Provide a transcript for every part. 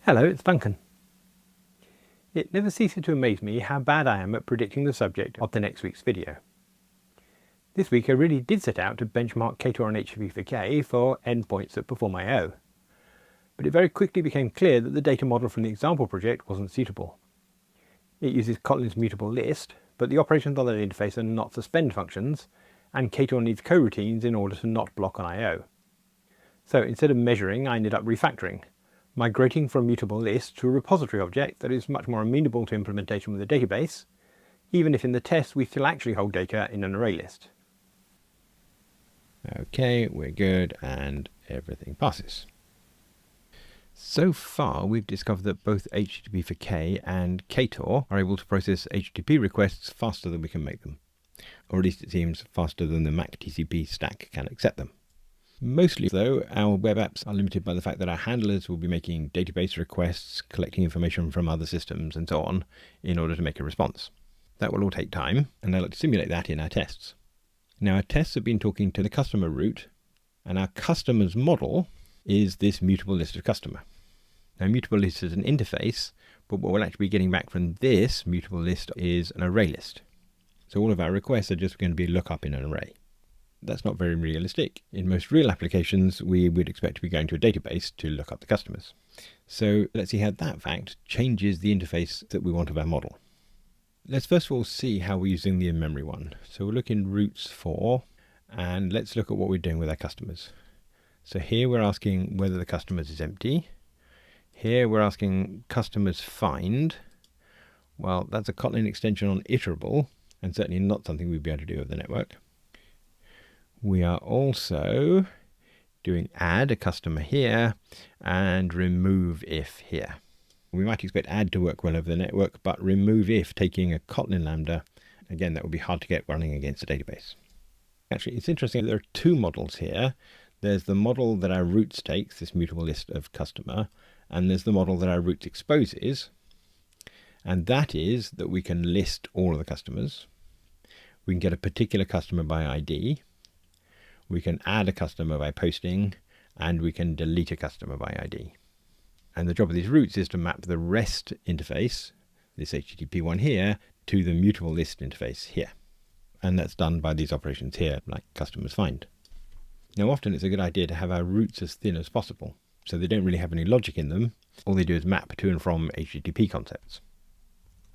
Hello, it's Duncan. It never ceases to amaze me how bad I am at predicting the subject of the next week's video. This week I really did set out to benchmark Ktor on HTTP4K for endpoints that perform I/O, but it very quickly became clear that the data model from the example project wasn't suitable. It uses Kotlin's mutable list, but the operations on that interface are not suspend functions, and Ktor needs coroutines in order to not block on I/O. So instead of measuring, I ended up refactoring, migrating from mutable list to a repository object that is much more amenable to implementation with a database, even if in the test we still actually hold data in an array list. Okay, we're good and everything passes. So far we've discovered that both HTTP4K and Ktor are able to process HTTP requests faster than we can make them, or at least it seems faster than the Mac TCP stack can accept them. Mostly, though, our web apps are limited by the fact that our handlers will be making database requests, collecting information from other systems, and so on, in order to make a response. That will all take time, and I'd like to simulate that in our tests. Now, our tests have been talking to the customer root, and our customer's model is this mutable list of customer. Now, mutable list is an interface, but what we'll actually be getting back from this mutable list is an array list. So all of our requests are just going to be lookup in an array. That's not very realistic. In most real applications, we would expect to be going to a database to look up the customers. So let's see how that fact changes the interface that we want of our model. Let's first of all see how we're using the in-memory one. So we'll look in roots for, and let's look at what we're doing with our customers. So here we're asking whether the customers is empty. Here we're asking customers find. Well, that's a Kotlin extension on iterable, and certainly not something we'd be able to do with the network. We are also doing addCustomer here and remove if here. We might expect add to work well over the network, but remove if taking a Kotlin lambda, again, that would be hard to get running against a database. Actually, it's interesting that there are two models here. There's the model that our roots takes, this mutable list of customer, and there's the model that our roots exposes. And that is that we can list all of the customers. We can get a particular customer by ID. We can add a customer by posting, and we can delete a customer by ID. And the job of these roots is to map the REST interface, this HTTP one here, to the mutable list interface here. And that's done by these operations here, like customers find. Now, often it's a good idea to have our roots as thin as possible, so they don't really have any logic in them. All they do is map to and from HTTP concepts.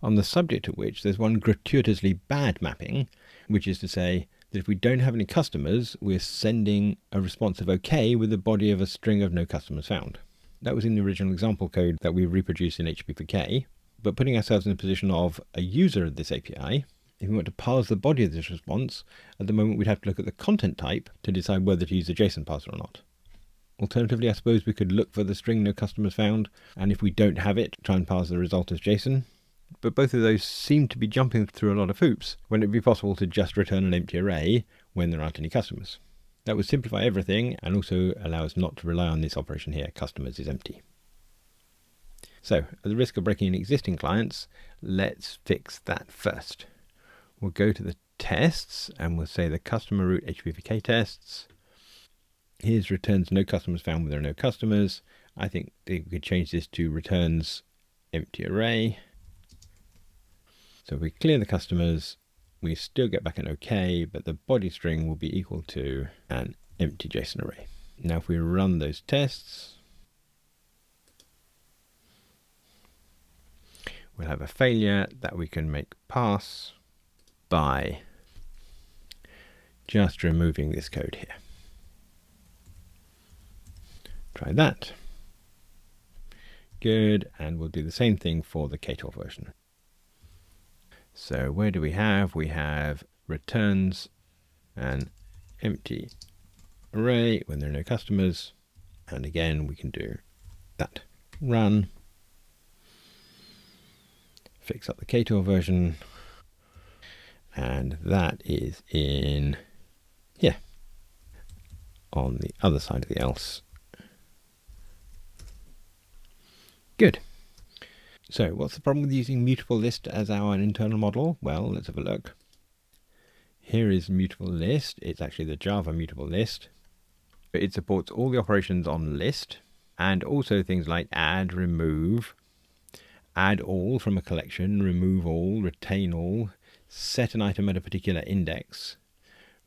On the subject of which, there's one gratuitously bad mapping, which is to say that if we don't have any customers, we're sending a response of OK with the body of a string of no customers found. That was in the original example code that we reproduced in HTTP4K, but putting ourselves in the position of a user of this API, if we want to parse the body of this response, at the moment we'd have to look at the content type to decide whether to use a JSON parser or not. Alternatively, I suppose we could look for the string no customers found, and if we don't have it, try and parse the result as JSON. But both of those seem to be jumping through a lot of hoops when it would be possible to just return an empty array when there aren't any customers. That would simplify everything and also allow us not to rely on this operation here, customers is empty. So, at the risk of breaking existing clients, let's fix that first. We'll go to the tests and we'll say the customer root HTTP4K tests. Here's returns no customers found when there are no customers. I think we could change this to returns empty array. So if we clear the customers, we still get back an OK, but the body string will be equal to an empty JSON array. Now if we run those tests, we'll have a failure that we can make pass by just removing this code here. Try that. Good, and we'll do the same thing for the Ktor version. So where do we have? We have returns an empty array when there are no customers. And again, we can do that. Run. Fix up the Ktor version. And that is in here on the other side of the else. Good. So what's the problem with using mutable list as our internal model? Well, let's have a look. Here is mutable list. It's actually the Java mutable list. It supports all the operations on list. and also things like add, remove, add all from a collection, remove all, retain all, set an item at a particular index,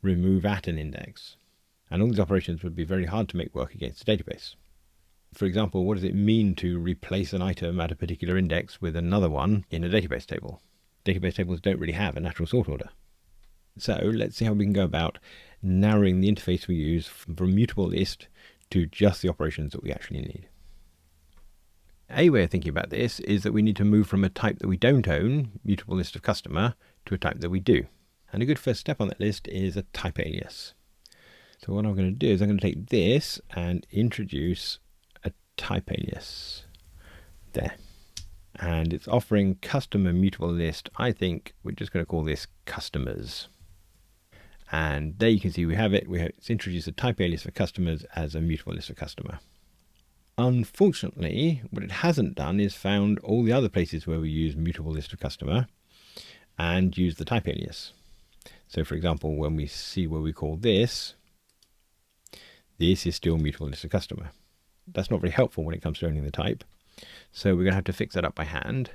remove at an index. And all these operations would be very hard to make work against a database. For example, what does it mean to replace an item at a particular index with another one in a database table? Database tables don't really have a natural sort order. So let's see how we can go about narrowing the interface we use from mutable list to just the operations that we actually need. A way of thinking about this is that we need to move from a type that we don't own, mutable list of customer, to a type that we do. And a good first step on that list is a type alias. So what I'm going to do is I'm going to take this and introduce a type alias there. And it's offering customer mutable list. I think we're just going to call this customers. And there you can see we have it. It's introduced a type alias for customers as a mutable list of customer. Unfortunately, what it hasn't done is found all the other places where we use mutable list of customer and use the type alias. So for example, when we see where we call this is still mutable list of customer. That's not very helpful when it comes to owning the type. So we're going to have to fix that up by hand.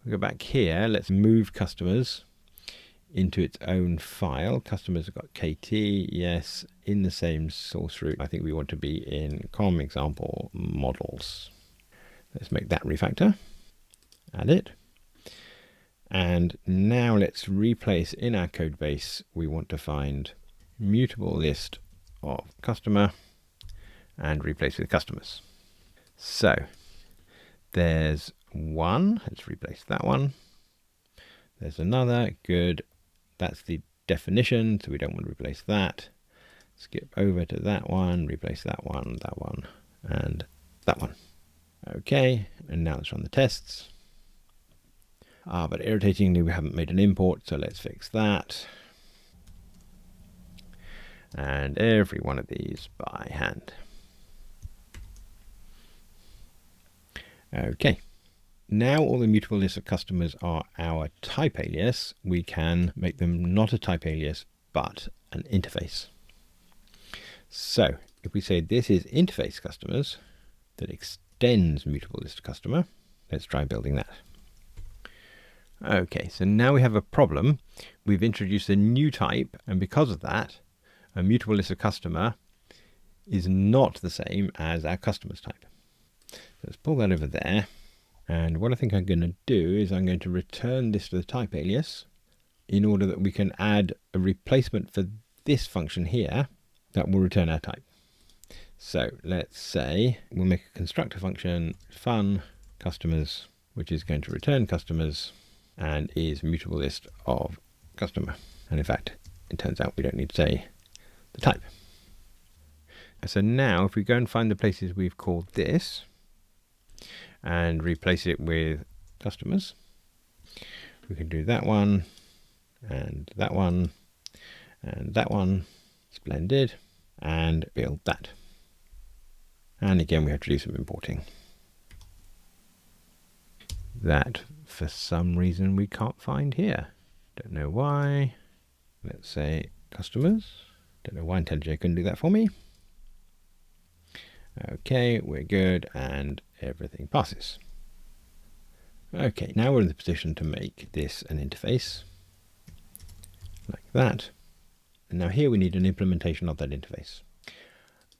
We'll go back here. Let's move customers into its own file. Customers have got KT, yes, in the same source root. I think we want to be in com example models. Let's make that refactor. Add it. And now let's replace in our code base. We want to find mutable list of customer and replace with customers. So there's one. Let's replace that one. There's another. Good. That's the definition, so we don't want to replace that. Skip over to that one, replace that one, and that one. Okay, and now let's run the tests. But irritatingly, we haven't made an import, so let's fix that. And every one of these by hand. Okay. Now all the mutable lists of customers are our type alias. We can make them not a type alias, but an interface. So if we say this is interface customers that extends mutable list of customer, let's try building that. Okay, so now we have a problem. We've introduced a new type, and because of that, a mutable list of customer is not the same as our customers type. So let's pull that over there. And what I think I'm going to do is I'm going to return this to the type alias in order that we can add a replacement for this function here that will return our type. So let's say we'll make a constructor function fun customers, which is going to return customers and is mutable list of customer. And in fact, it turns out we don't need to say the type. So now if we go and find the places we've called this, and replace it with customers, we can do that one, and that one, and that one, splendid, and build that. And again, we have to do some importing. That, for some reason, we can't find here. Don't know why. Let's say customers. Don't know why IntelliJ couldn't do that for me. Okay, we're good, and everything passes. Okay, now we're in the position to make this an interface, like that. And now here we need an implementation of that interface.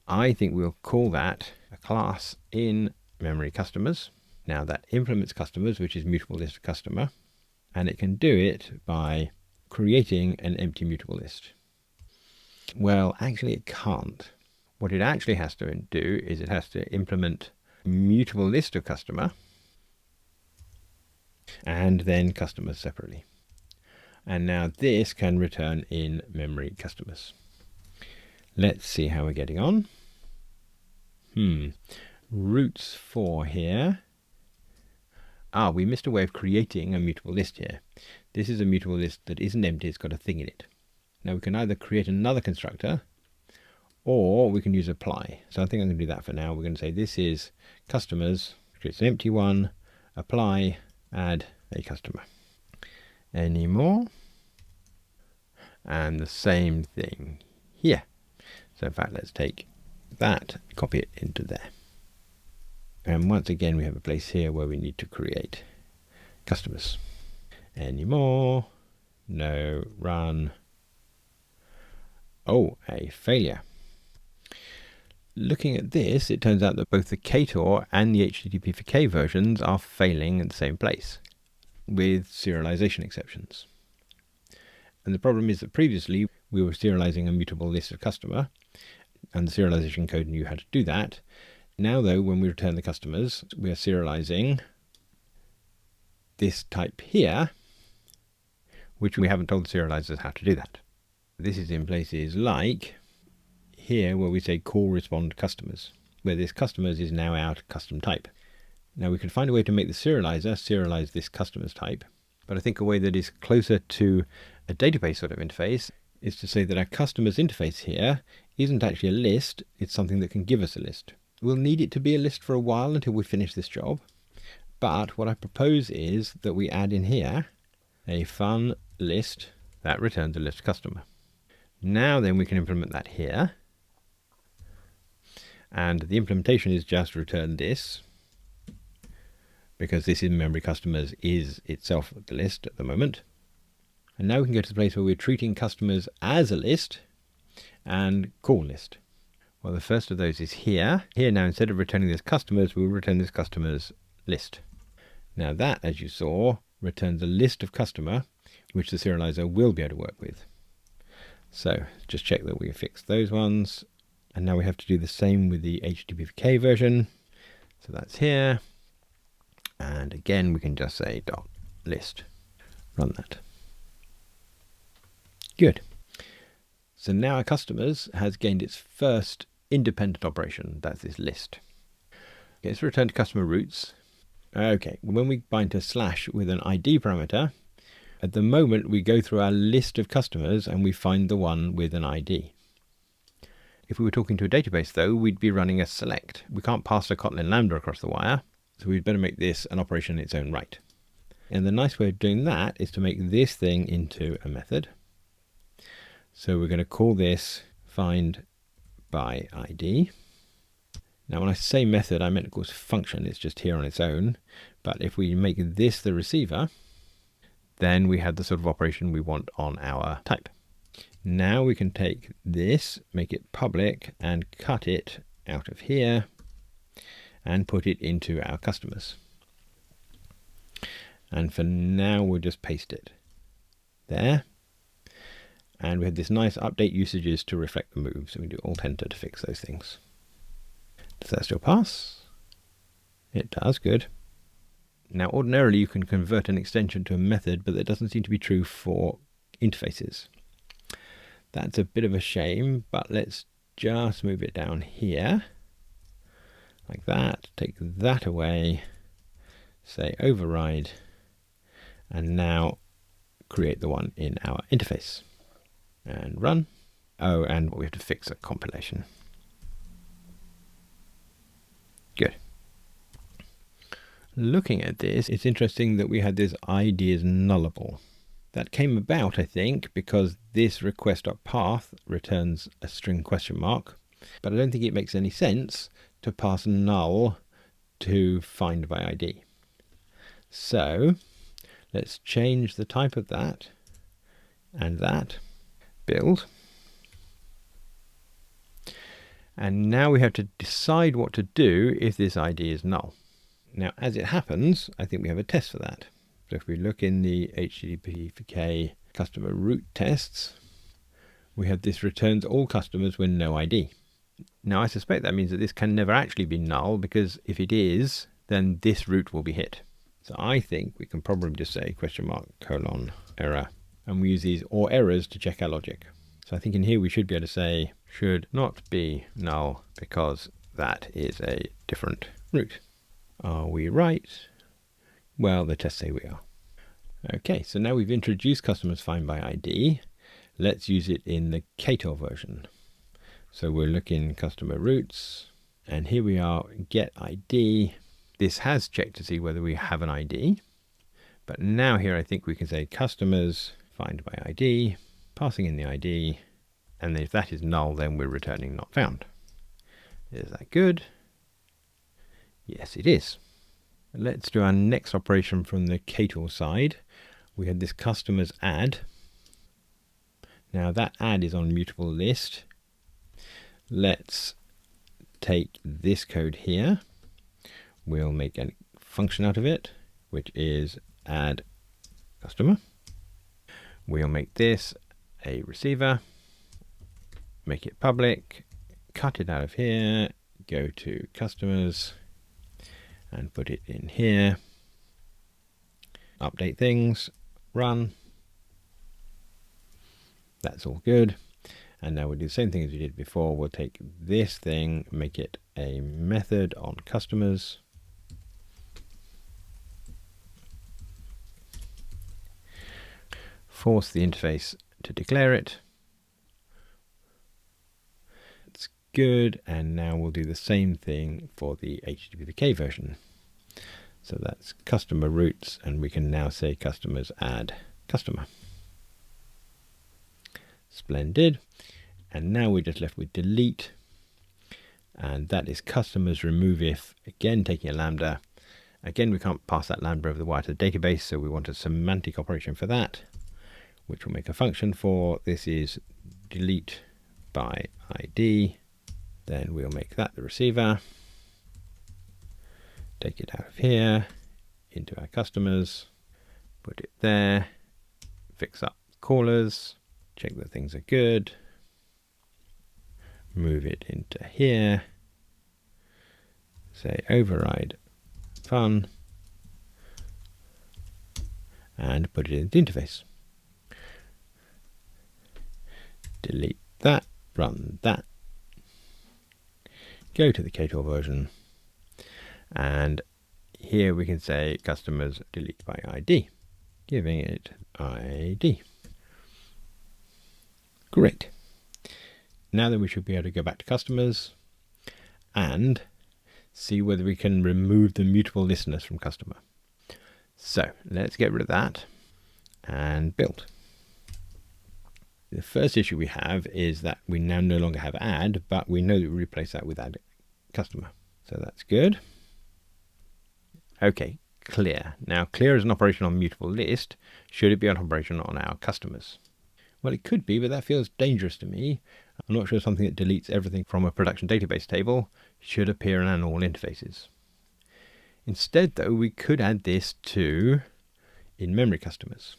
I think we'll call that a class in memory customers. Now that implements customers, which is mutable list of customer, and it can do it by creating an empty mutable list. Well, actually it can't. What it actually has to do is it has to implement mutable list of customer and then customers separately. And now this can return in memory customers. Let's see how we're getting on. Roots 4 here. We missed a way of creating a mutable list here. This is a mutable list that isn't empty, it's got a thing in it. Now we can either create another constructor or we can use apply. So I think I'm going to do that for now. We're going to say this is customers, creates an empty one, apply, add a customer. Any more? And the same thing here. So in fact, let's take that, copy it into there. And once again, we have a place here where we need to create customers. Any more? No. Run. Oh, a failure. Looking at this, it turns out that both the Ktor and the HTTP for K versions are failing in the same place, with serialization exceptions. And the problem is that previously we were serializing a mutable list of customer, and the serialization code knew how to do that. Now though, when we return the customers, we are serializing this type here, which we haven't told the serializers how to do that. This is in places like here where we say call respond customers, where this customers is now our custom type. Now we can find a way to make the serializer serialize this customers type, but I think a way that is closer to a database sort of interface is to say that our customers interface here isn't actually a list, it's something that can give us a list. We'll need it to be a list for a while until we finish this job, but what I propose is that we add in here a fun list that returns a list customer. Now then we can implement that here, and the implementation is just return this, because this in-memory customers is itself the list at the moment. And now we can go to the place where we're treating customers as a list and call list. Well, the first of those is here. Here now, instead of returning this customers, we'll return this customers list. Now that, as you saw, returns a list of customer, which the serializer will be able to work with. So just check that we fixed those ones. And now we have to do the same with the HTTP for K version. So that's here. And again, we can just say dot list. Run that. Good. So now our customers has gained its first independent operation. That's this list. Okay, let's return to customer roots. Okay, when we bind to slash with an ID parameter, at the moment we go through our list of customers and we find the one with an ID. If we were talking to a database though, we'd be running a select. We can't pass a Kotlin lambda across the wire, so we'd better make this an operation in its own right. And the nice way of doing that is to make this thing into a method. So we're going to call this findById. Now when I say method, I meant of course function, it's just here on its own. But if we make this the receiver, then we have the sort of operation we want on our type. Now we can take this, make it public, and cut it out of here, and put it into our customers. And for now, we'll just paste it there. And we have this nice update usages to reflect the move. So we do Alt Enter to fix those things. Does that still pass? It does, good. Now ordinarily you can convert an extension to a method, but that doesn't seem to be true for interfaces. That's a bit of a shame, but let's just move it down here. Like that, take that away, say override, and now create the one in our interface. And run. Oh, and we have to fix a compilation. Good. Looking at this, it's interesting that we had this ID as nullable. That came about, I think, because this request.path returns a string question mark, but I don't think it makes any sense to pass null to findById. So let's change the type of that and that. Build. And now we have to decide what to do if this ID is null. Now, as it happens, I think we have a test for that. So if we look in the HTTP for K customer root tests, we have this returns all customers with no ID. Now I suspect that means that this can never actually be null, because if it is, then this root will be hit. So I think we can probably just say question mark colon error, and we use these or errors to check our logic. So I think in here we should be able to say should not be null because that is a different root. Are we right? Well, the tests say we are. Okay, so now we've introduced customers findById. Let's use it in the Ktor version. So we're looking customer roots, and here we are, get ID. This has checked to see whether we have an ID, but now here I think we can say customers findById, passing in the ID, and if that is null, then we're returning not found. Is that good? Yes, it is. Let's do our next operation from the Ktor side. We had this customers add. Now that add is on MutableList. Let's take this code here. We'll make a function out of it, which is addCustomer. We'll make this a receiver, make it public, cut it out of here, go to customers and put it in here, update things, run. That's all good. And now we'll do the same thing as we did before. We'll take this thing, make it a method on customers. Force the interface to declare it. It's good. And now we'll do the same thing for the HTTP version. So that's customer routes, and we can now say customers add customer. Splendid. And now we're just left with delete, and that is customers remove if, again taking a lambda. Again, we can't pass that lambda over the wire to the database, so we want a semantic operation for that, which we'll make a function for. This is deleteById. Then we'll make that the receiver. Take it out of here into our customers, put it there, fix up callers, check that things are good, move it into here, say override fun, and put it in the interface. Delete that, run that, go to the Ktor version, and here we can say customers delete by ID, giving it ID. Great. Now then we should be able to go back to customers and see whether we can remove the mutable listeners from customer. So let's get rid of that and build. The first issue we have is that we now no longer have add, but we know that we replace that with addCustomer. So that's good. Okay, clear. Now clear is an operation on mutable list. Should it be an operation on our customers? Well, it could be, but that feels dangerous to me. I'm not sure something that deletes everything from a production database table should appear on all interfaces. Instead, though, we could add this to in-memory customers.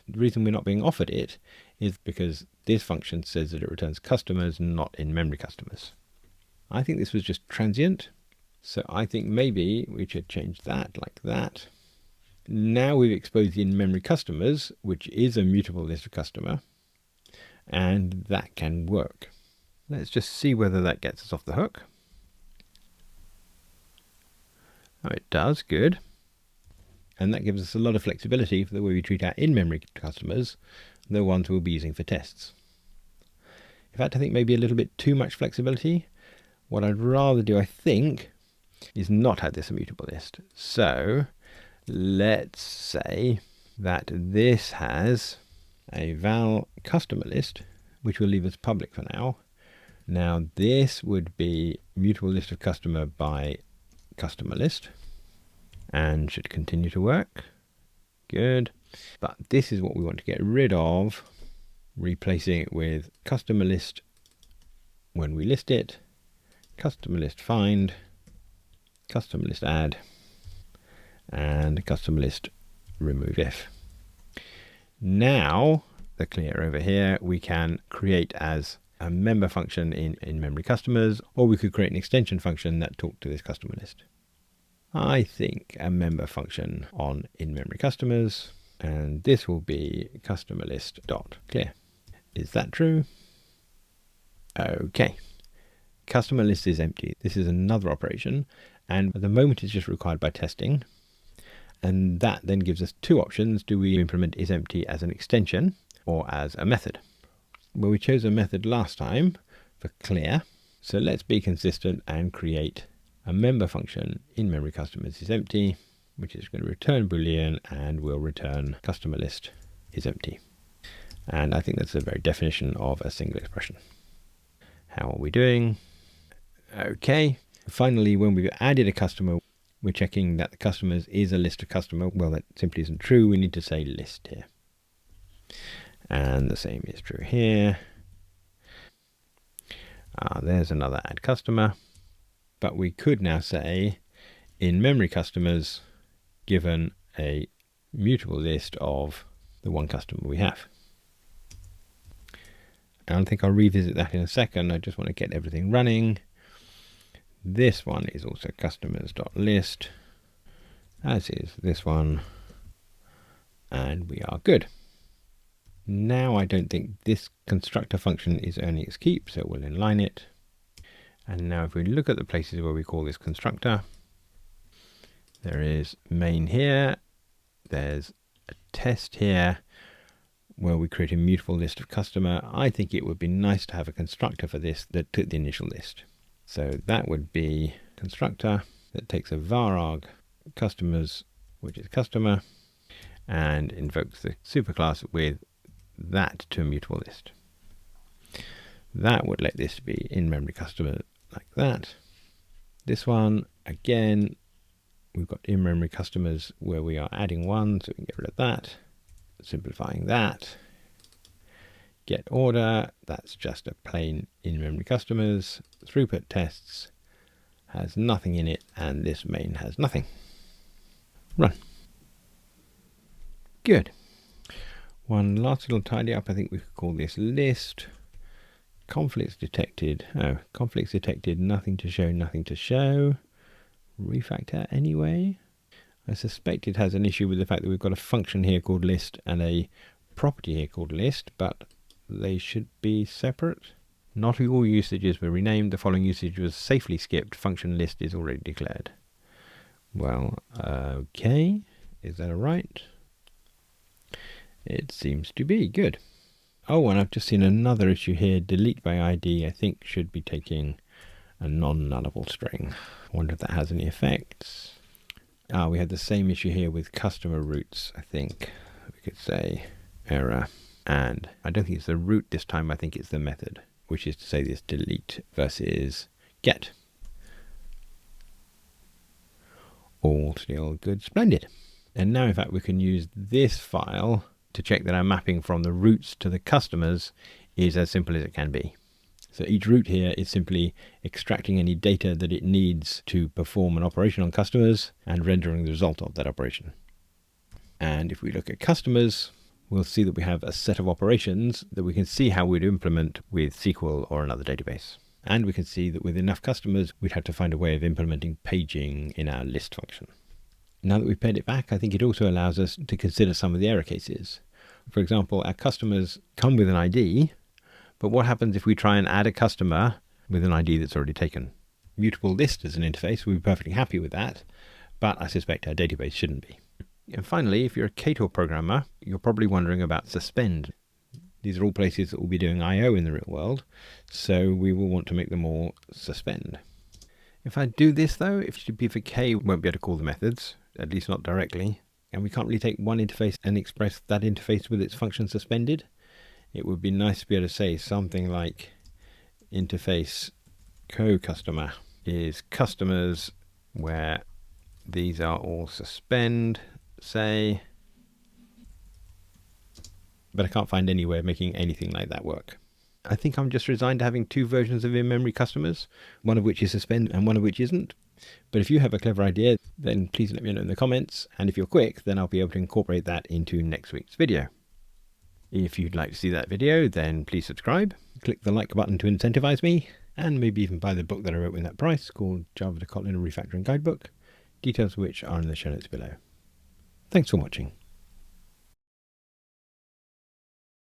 The reason we're not being offered it is because this function says that it returns customers, not in-memory customers. I think this was just transient, so I think maybe we should change that like that. Now we've exposed the in-memory customers, which is a mutable list of customer, and that can work. Let's just see whether that gets us off the hook. Oh, it does, good. And that gives us a lot of flexibility for the way we treat our in-memory customers, the ones we'll be using for tests. In fact, I think maybe a little bit too much flexibility. What I'd rather do, I think, is not have this immutable list. So let's say that this has a val customer list, which will leave us public for now. Now this would be mutable list of customer by customer list and should continue to work. Good. But this is what we want to get rid of, replacing it with customer list when we list it, customer list find, customer list add, and customer list remove if. Now the clear over here, we can create as a member function in memory customers, or we could create an extension function that talk to this customer list. I think a member function on in-memory customers, and this will be customer list dot clear. Is that true? Okay. Customer list is empty. This is another operation, and at the moment it's just required by testing. And that then gives us two options. Do we implement isEmpty as an extension or as a method? Well, we chose a method last time for clear. So let's be consistent and create a member function in memory customers is empty, which is going to return Boolean and will return customer list is empty. And I think that's the very definition of a single expression. How are we doing? Okay, Finally, when we've added a customer, we're checking that the customers is a list of customer. Well, that simply isn't true. We need to say list here. And the same is true here. There's another addCustomer. But we could now say in memory customers given a mutable list of the one customer we have. And I think I'll revisit that in a second. I just want to get everything running. This one is also customers.list, as is this one, and we are good. Now I don't think this constructor function is earning its keep, so we'll inline it. And now if we look at the places where we call this constructor, there is main here, there's a test here, where we create a mutable list of customer. I think it would be nice to have a constructor for this that took the initial list. So that would be constructor that takes a vararg customers, which is customer, and invokes the superclass with that to a mutable list. That would let this be in-memory customer like that. This one, again, we've got in-memory customers where we are adding one, so we can get rid of that. Simplifying that. Get order, that's just a plain in-memory customers. Throughput tests has nothing in it, and this main has nothing. Run. Good. One last little tidy up. I think we could call this list. Conflicts detected. Oh, conflicts detected. Nothing to show, nothing to show. Refactor anyway. I suspect it has an issue with the fact that we've got a function here called list and a property here called list, but they should be separate. Not all usages were renamed. The following usage was safely skipped. Function list is already declared. Well, okay. Is that all right? It seems to be. Good. Oh, and I've just seen another issue here. deleteById, I think, should be taking a non-nullable string. I wonder if that has any effects. We had the same issue here with customer roots, I think. We could say error. And I don't think it's the root this time. I think it's the method, which is to say this delete versus get. All still good. Splendid. And now, in fact, we can use this file to check that our mapping from the roots to the customers is as simple as it can be. So each root here is simply extracting any data that it needs to perform an operation on customers and rendering the result of that operation. And if we look at customers, we'll see that we have a set of operations that we can see how we'd implement with SQL or another database. And we can see that with enough customers, we'd have to find a way of implementing paging in our list function. Now that we've paid it back, I think it also allows us to consider some of the error cases. For example, our customers come with an ID, but what happens if we try and add a customer with an ID that's already taken? Mutable list as an interface, we'd be perfectly happy with that, but I suspect our database shouldn't be. And finally, if you're a Ktor programmer, you're probably wondering about suspend. These are all places that will be doing I/O in the real world, so we will want to make them all suspend. If I do this though, if HTTP for K won't be able to call the methods, at least not directly, and we can't really take one interface and express that interface with its function suspended. It would be nice to be able to say something like interface co-customer is customers where these are all suspend, say, but I can't find any way of making anything like that work. I think I'm just resigned to having two versions of in-memory customers, one of which is suspend and one of which isn't. But if you have a clever idea, then please let me know in the comments. And if you're quick, then I'll be able to incorporate that into next week's video. If you'd like to see that video, then please subscribe. Click the like button to incentivize me, and maybe even buy the book that I wrote with that price called Java to Kotlin, a Refactoring Guidebook, details of which are in the show notes below. Thanks for watching.